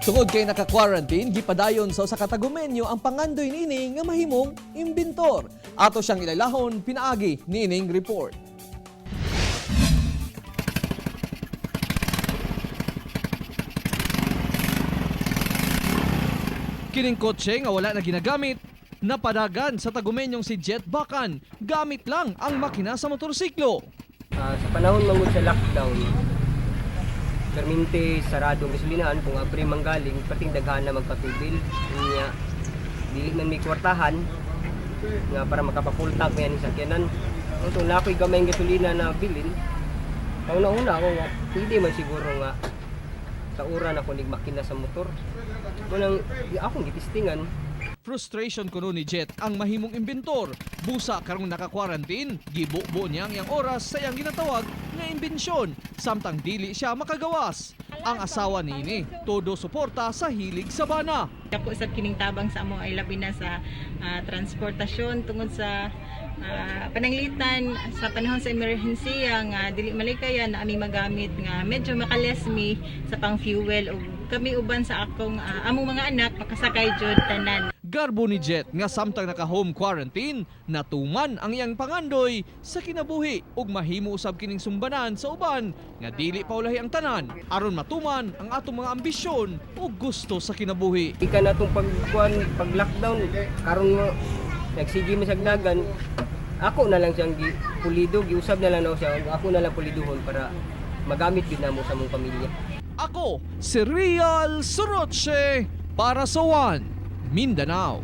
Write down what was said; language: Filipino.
Tungod kay naka-quarantine, gipadayon sa Tagumenyo ang pangandoy nining nga mahimong imbintor. Ato siyang ilalahon, pinaagi nining report. Kining kotse nga wala na ginagamit, napadagan sa Tagumenyong si Jet Bakan, gamit lang ang makina sa motorsiklo. Sa panahon mangod sa lockdown, perminti saradong gasolinahan kung apre manggaling pating daghan na magpatubil niya dili man may kwartahan nga para makapa-full tank yan sa sakyanan. So nakoy gamay ang gasolina na bilin. Una ako nga pwede man siguro nga sa ura na kunig makina sa motor. Kunang akong gitistingan. Frustration kuno ni Jet ang mahimong inventor. Busa karong naka-quarantine, gibubo niya ang iyang oras sa iyang ginatawag nga imbensyon, samtang dili siya makagawas. Ang asawa niini, todo suporta sa hilig sa bana. Ako sa kining tabang sa amo ay labi na sa transportasyon tungod sa pananglitan sa panahon sa emergency nga dili malikayan na ami magamit nga medyo makalesmi sa pang fuel o kami uban sa akong among mga anak makasakay jud tanan. Garbo ni Jet nga samtang naka-home quarantine, natuman ang iyang pangandoy sa kinabuhi ug mahimo usab kining sumbanan sa uban nga dili paulahi ang tanan aron matuman ang atong mga ambisyon ug gusto sa kinabuhi. Ika na itong pag-lockdown, karon mo nagsigi masagdagan, ako na lang siyang pulido, giusab na lang ako siya, ako na lang puliduhon para magamit din na mo sa mong pamilya. Ako, si Real Soroche para sa One Mindanao.